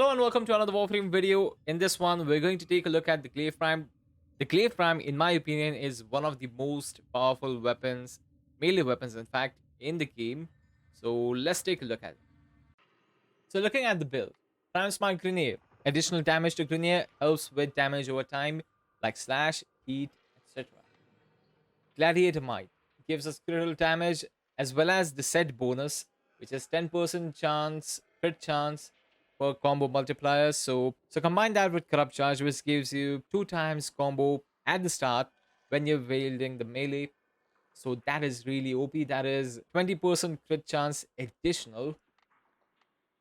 Hello and welcome to another warframe video. In this one, we're going to take a look at the Glaive Prime. The Glaive Prime, in my opinion, is one of the most powerful weapons, melee weapons, in fact, in the game. So let's take a look at it. So looking at the build, Prime Smart Grenade. Additional damage to Grenade helps with damage over time, like slash, heat, etc. Gladiator Might gives us critical damage as well as the set bonus, which is 10% chance, crit chance per combo multiplier. So combine that with Corrupt Charge, which gives you 2 times combo at the start when you're wielding the melee. So that is really OP. That is 20% crit chance additional.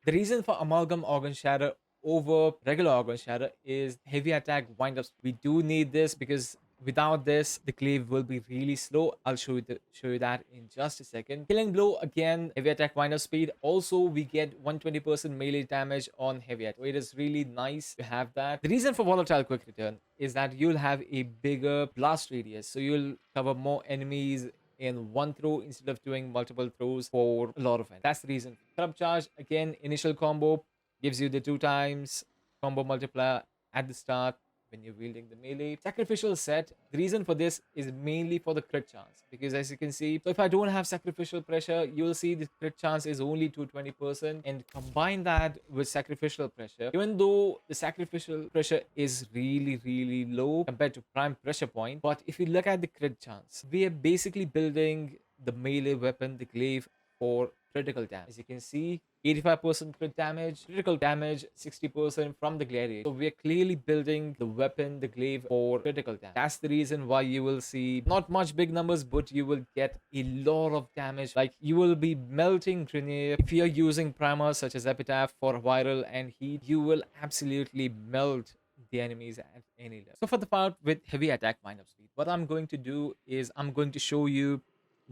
The reason for Amalgam Organ Shatter over regular Organ Shatter is heavy attack wind up. We do need this because without this, the Glaive will be really slow. I'll show you that in just a second. Killing Blow, again, heavy attack wind up speed. Also, we get 120% melee damage on heavy attack. So it is really nice to have that. The reason for Volatile Quick Return is that you'll have a bigger blast radius. So you'll cover more enemies in one throw instead of doing multiple throws for a lot of it. That's the reason. Corrupt Charge, again, initial combo gives you the 2 times combo multiplier at the start when you're wielding the melee. Sacrificial Set, the reason for this is mainly for the crit chance, because as you can see, so if I don't have Sacrificial Pressure, you'll see the crit chance is only 220%, and combine that with Sacrificial Pressure, even though the Sacrificial Pressure is really low compared to Prime Pressure Point, but if you look at the crit chance, we are basically building the melee weapon, the Glaive, for critical damage. As you can see, 85% crit damage, critical damage 60% from the Gladiator. So we are clearly building the weapon, the Glaive, for critical damage. That's the reason why you will see not much big numbers, but you will get a lot of damage. Like you will be melting grenade. If you're using primers such as Epitaph for viral and heat, you will absolutely melt the enemies at any level. So for the part with heavy attack wind up speed, what I'm going to do is I'm going to show you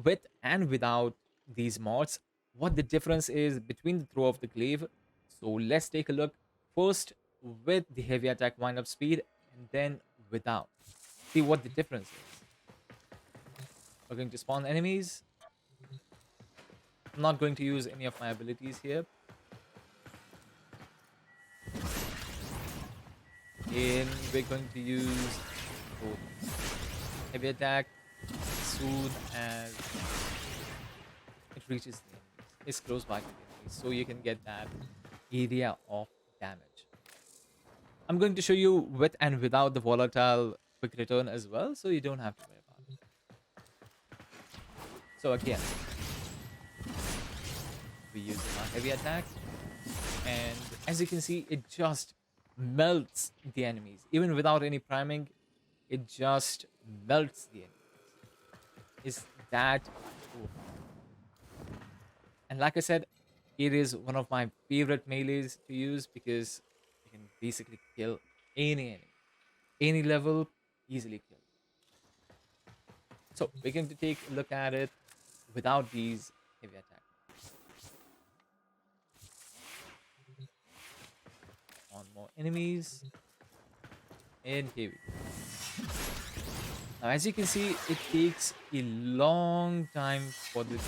with and without these mods what the difference is between the throw of the Glaive. So let's take a look first with the heavy attack wind up speed and then without. See what the difference is. We're going to spawn enemies. I'm not going to use any of my abilities here. And we're going to use both heavy attack, soon as it reaches the enemies. It's close by to the enemies, so you can get that area of damage. I'm going to show you with and without the volatile quick return as well, so you don't have to worry about it. So again, we use our heavy attack, and as you can see, it just melts the enemies. Even without any priming, it just melts the enemies. Is that cool? And like I said, it is one of my favorite melees to use because you can basically kill any enemy. Any level, easily kill. So we're going to take a look at it without these heavy attacks. On more enemies. And here we go. Now as you can see, it takes a long time for this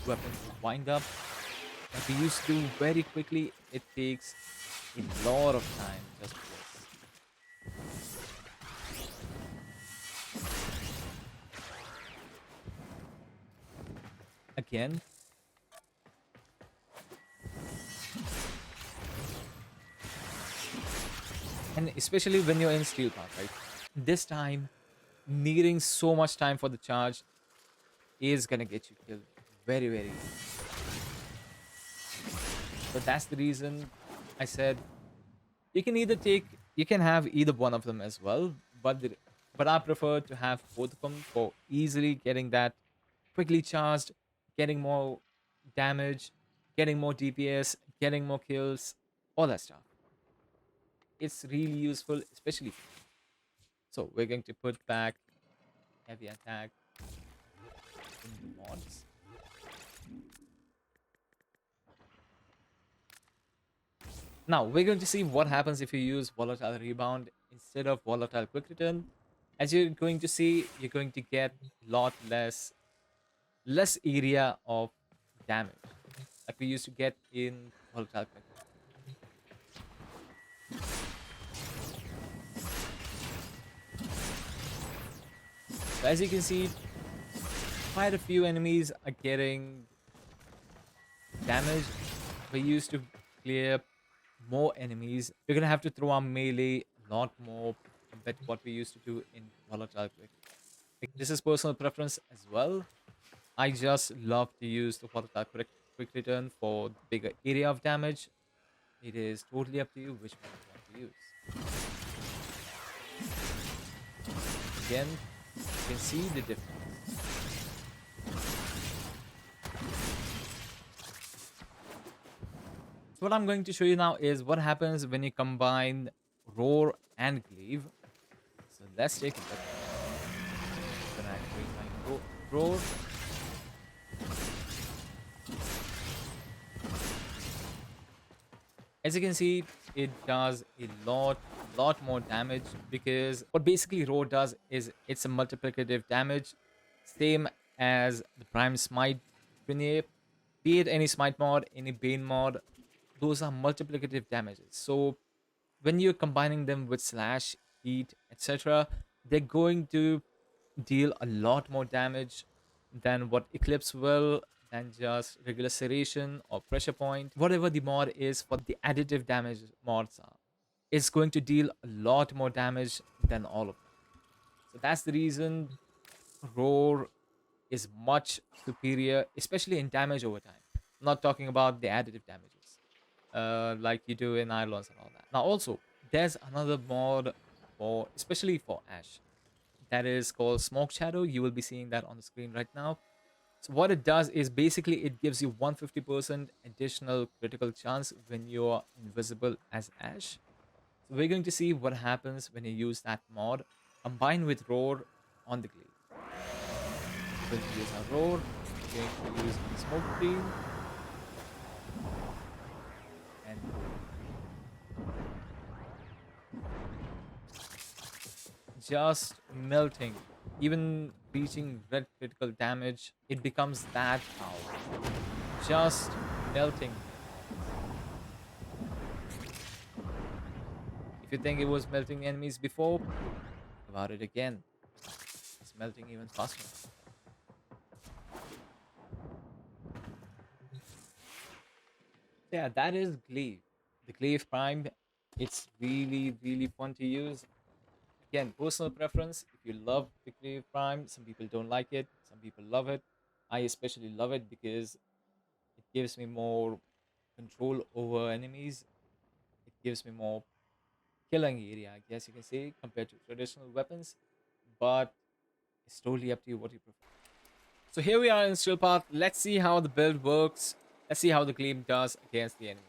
weapon to wind up. Like we used to very quickly, it takes a lot of time just for this. Again. And especially when you're in steel path, right? This time, needing so much time for the charge is gonna get you killed very easy. So that's the reason I said you can have either one of them as well, but I prefer to have both of them for easily getting that quickly charged, getting more damage, getting more DPS, getting more kills, all that stuff. It's really useful, especially for me. So we're going to put back heavy attack in the mods. Now, we're going to see what happens if you use Volatile Rebound instead of Volatile Quick Return. As you're going to see, you're going to get a lot less area of damage like we used to get in Volatile Quick Return. So as you can see, quite a few enemies are getting damage. We used to clear more enemies. We're gonna have to throw our melee a lot more compared to what we used to do in volatile quick. This is personal preference as well. I just love to use the volatile quick return for the bigger area of damage. It is totally up to you which one you want to use. Again, you can see the difference. So what I'm going to show you now is what happens when you combine Roar and Glaive. So let's take a look. I'm gonna activate my Roar. As you can see, it does a lot more damage, because what basically Roar does is it's a multiplicative damage, same as the Prime Smite grenade. Be it any Smite mod, any Bane mod, those are multiplicative damages. So when you're combining them with Slash, Heat, etc., they're going to deal a lot more damage than what Eclipse will, than just regular Serration or Pressure Point. Whatever the mod is for the additive damage mods are, it's going to deal a lot more damage than all of them. So that's the reason Roar is much superior, especially in damage over time. I'm not talking about the additive damages, like you do in Irons and all that. Now also, there's another mod for, especially for Ashe, that is called Smoke Shadow. You will be seeing that on the screen right now. So what it does is basically it gives you 150% additional critical chance when you're invisible as Ashe. So we're going to see what happens when you use that mod combined with Roar on the Glaive. We're going to use our Roar, we're going to use the Smoke Screen, and just melting, even reaching red critical damage, it becomes that powerful. Just melting. If you think it was melting enemies before, think about it again. It's melting even faster. Yeah, that is Glaive. The Glaive Prime. It's really fun to use. Again, personal preference. If you love the Glaive Prime, some people don't like it, some people love it. I especially love it because it gives me more control over enemies. It gives me more killing area, I guess you can say, compared to traditional weapons. But it's totally up to you what you prefer. So here we are in Still Path. Let's see how the build works. Let's see how the Glaive does against the enemies.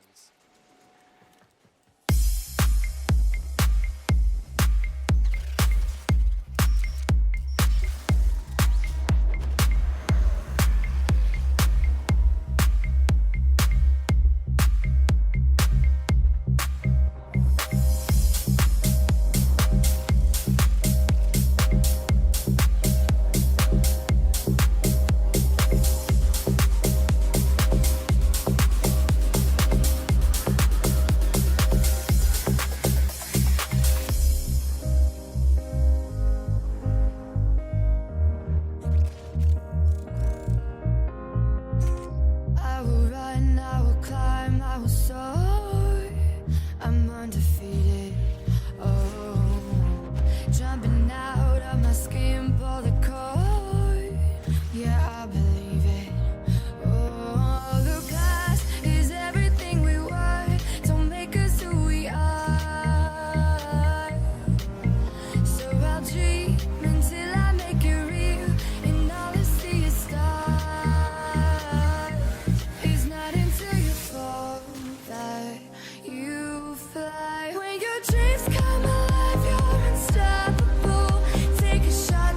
Dreams come alive, you're unstoppable. Take a shot,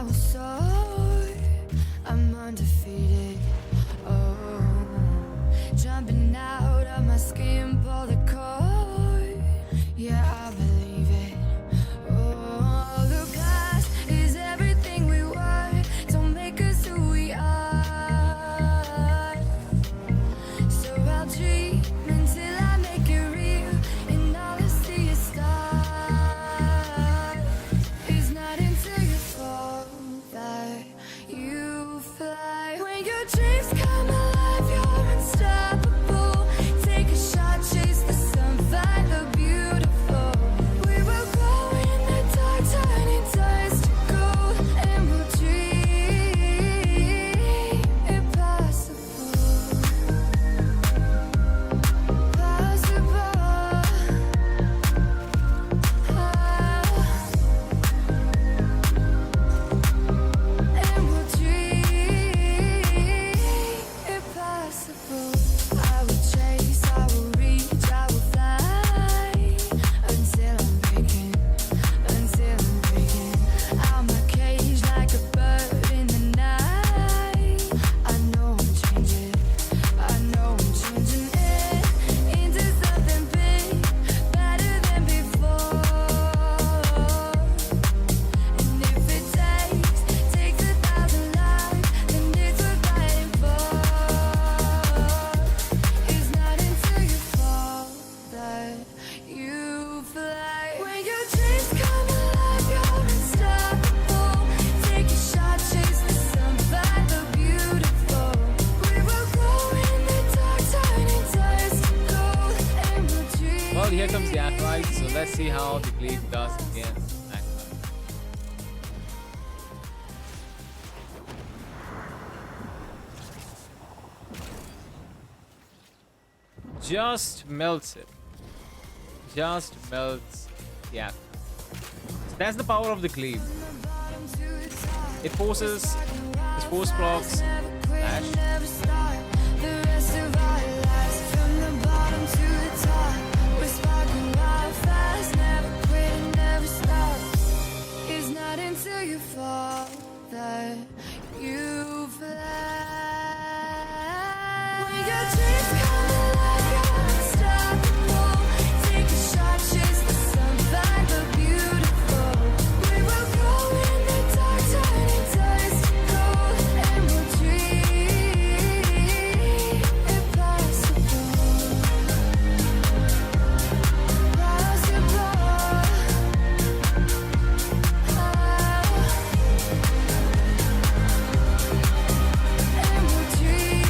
I will soar. I'm undefeated. Oh, jumping out of my skin, pull the cord. Yeah, I believe it. Oh, the past is everything we were. Don't make us who we are. So I'll dream until I make it real, and all I see is stars. It's not until you fall that you fly. When your dreams come alive, you're unstoppable. Take a shot, chase the sun, find the beautiful. We will glow in the dark, turning dust to gold, and we'll dream impossible. Possible. And we'll dream impossible. I will chase, I will reach, I will fly until I'm breaking, until I'm breaking out my cage like a bird in the night. I know I'm changing, I know I'm changing it into something big, better than before. And if it takes 1,000 lives, then it's worth fighting for. It's not until you fall that you fly. When your dreams come alive, you're unstoppable. Take a shot, chase the sun, find the beautiful. We will glow in the dark, turning dust to gold, and we'll dream. Well, here comes the Acolyte, so let's see how the Glaive does against Acolyte. Just melts it. Just melts the Acolyte. So that's the power of the Glaive. It forces his force procs, slash, Never start. The rest of our lives from the bottom to the top. We're sparking wild fast, never quit and never stop. It's not until you fall that you fly. When your dreams come alive, you're unstoppable. Take a shot, chase the sun, find the beautiful. We will glow in the dark, turning dust to gold, and we'll dream impossible. Possible. And we'll dream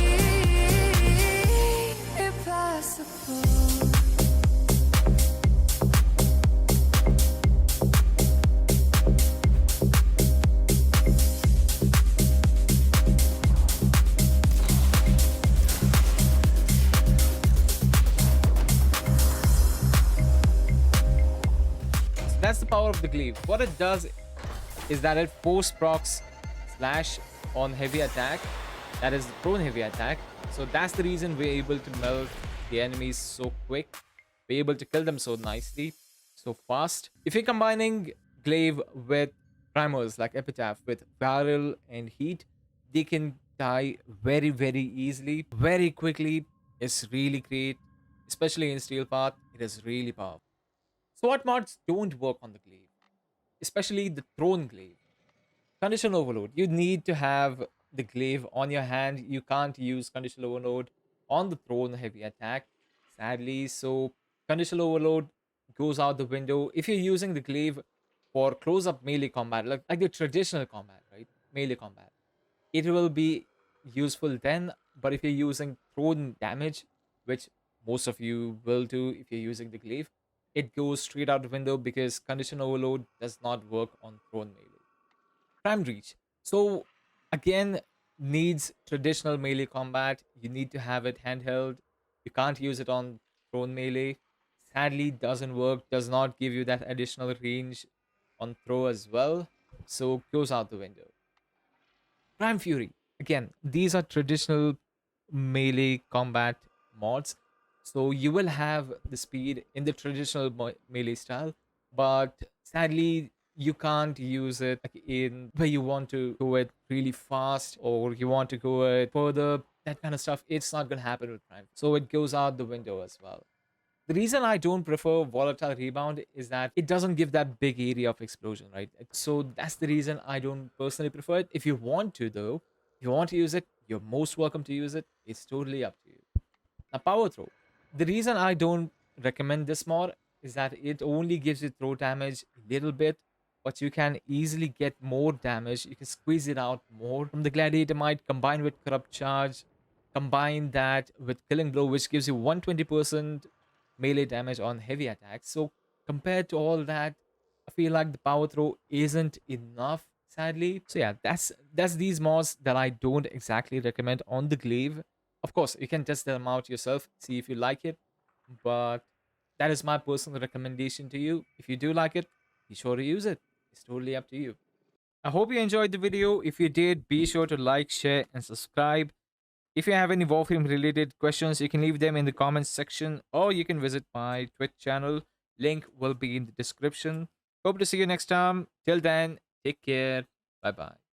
impossible. that's the power of the Glaive. What it does is that it force procs slash on heavy attack, that is prone heavy attack. So that's the reason we're able to melt the enemies so quick. We're able to kill them so nicely, so fast. If you're combining Glaive with primers like Epitaph with Viral and Heat, they can die very, very easily, very quickly. It's really great, especially in Steel Path. It is really powerful. So what mods don't work on the Glaive? Especially the Throne Glaive. Condition Overload. You need to have the Glaive on your hand. You can't use Condition Overload on the Throne heavy attack, sadly. So Condition Overload goes out the window. If you're using the Glaive for close-up melee combat, like the traditional combat, right? Melee combat, it will be useful then. But if you're using Throne damage, which most of you will do if you're using the Glaive, it goes straight out the window because Condition Overload does not work on Throne melee. Prime Reach. So again, needs traditional melee combat. You need to have it handheld. You can't use it on Throne melee. Sadly, doesn't work. Does not give you that additional range on throw as well. So goes out the window. Prime Fury. Again, these are traditional melee combat mods. So you will have the speed in the traditional melee style, but sadly, you can't use it like in where you want to go it really fast or you want to go it further, that kind of stuff. It's not going to happen with prime, so it goes out the window as well. The reason I don't prefer volatile rebound is that it doesn't give that big area of explosion, right? So that's the reason I don't personally prefer it. If you want to, though, if you want to use it, you're most welcome to use it. It's totally up to you. Now, power throw. The reason I don't recommend this mod is that it only gives you throw damage a little bit, but you can easily get more damage. You can squeeze it out more from the Gladiator Might combined with Corrupt Charge. Combine that with Killing Blow, which gives you 120% melee damage on heavy attacks. So compared to all that, I feel like the power throw isn't enough, sadly. So yeah, that's these mods that I don't exactly recommend on the Glaive. Of course, you can test them out yourself, see if you like it, but that is my personal recommendation to you. If you do like it, be sure to use it. It's totally up to you. I hope you enjoyed the video. If you did, be sure to like, share, and subscribe. If you have any Warframe related questions, you can leave them in the comments section or you can visit my Twitch channel. Link will be in the description. Hope to see you next time. Till then, take care. Bye bye.